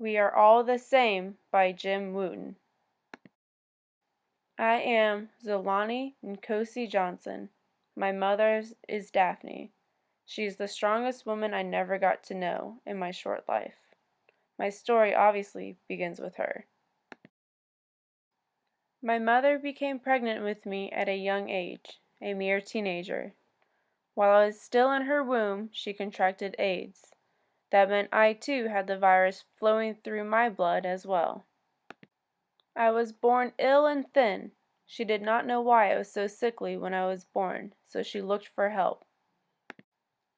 We Are All the Same by Jim Wooten. I am Zolani Nkosi Johnson. My mother is Daphne. She is the strongest woman I never got to know in my short life. My story obviously begins with her. My mother became pregnant with me at a young age, a mere teenager. While I was still in her womb, she contracted AIDS. That meant I too had the virus flowing through my blood as well. I was born ill and thin. She did not know why I was so sickly when I was born, so she looked for help.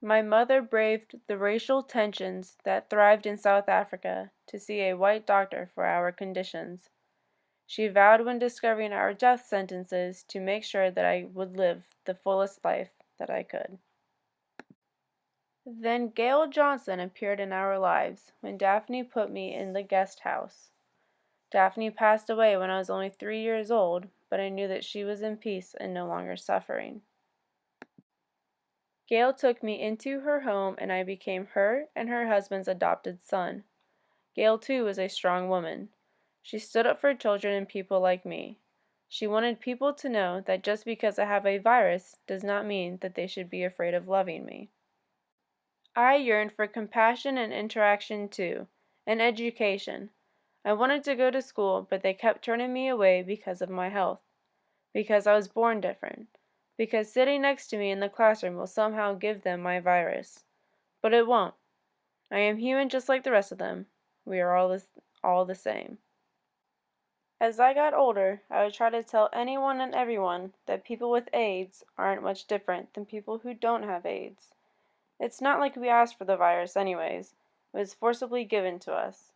My mother braved the racial tensions that thrived in South Africa to see a white doctor for our conditions. She vowed when discovering our death sentences to make sure that I would live the fullest life that I could. Then Gail Johnson appeared in our lives when Daphne put me in the guest house. Daphne passed away when I was only 3 years old, but I knew that she was in peace and no longer suffering. Gail took me into her home and I became her and her husband's adopted son. Gail too was a strong woman. She stood up for children and people like me. She wanted people to know that just because I have a virus does not mean that they should be afraid of loving me. I yearned for compassion and interaction too, and education. I wanted to go to school, but they kept turning me away because of my health, because I was born different, because sitting next to me in the classroom will somehow give them my virus. But it won't. I am human just like the rest of them. We are all the same. As I got older, I would try to tell anyone and everyone that people with AIDS aren't much different than people who don't have AIDS. It's not like we asked for the virus anyways. It was forcibly given to us.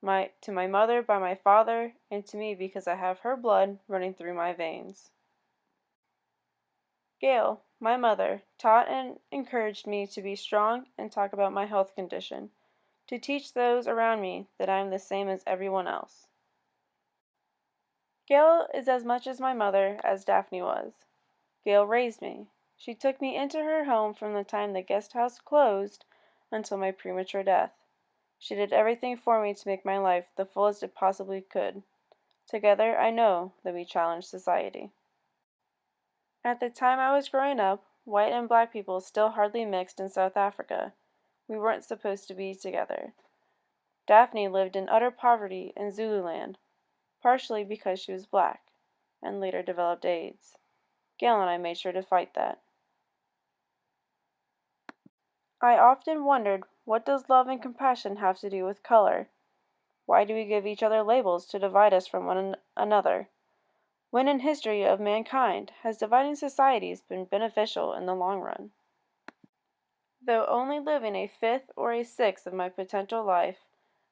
To my mother by my father, and to me because I have her blood running through my veins. Gail, my mother, taught and encouraged me to be strong and talk about my health condition, to teach those around me that I am the same as everyone else. Gail is as much as my mother as Daphne was. Gail raised me. She took me into her home from the time the guest house closed until my premature death. She did everything for me to make my life the fullest it possibly could. Together, I know that we challenge society. At the time I was growing up, white and black people still hardly mixed in South Africa. We weren't supposed to be together. Daphne lived in utter poverty in Zululand, partially because she was black, and later developed AIDS. Gail and I made sure to fight that. I often wondered, what does love and compassion have to do with color? Why do we give each other labels to divide us from one another? When in history of mankind has dividing societies been beneficial in the long run? Though only living a fifth or a sixth of my potential life,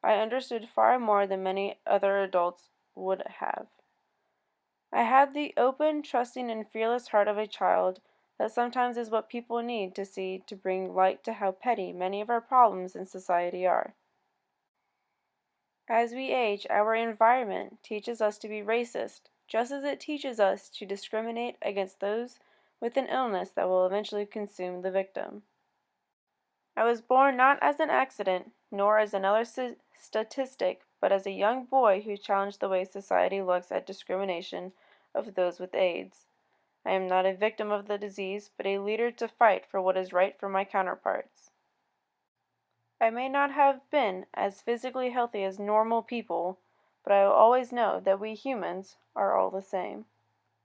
I understood far more than many other adults would have. I had the open, trusting, and fearless heart of a child that sometimes is what people need to see to bring light to how petty many of our problems in society are. As we age, our environment teaches us to be racist, just as it teaches us to discriminate against those with an illness that will eventually consume the victim. I was born not as an accident, nor as another statistic, but as a young boy who challenged the way society looks at discrimination of those with AIDS. I am not a victim of the disease, but a leader to fight for what is right for my counterparts. I may not have been as physically healthy as normal people, but I will always know that we humans are all the same.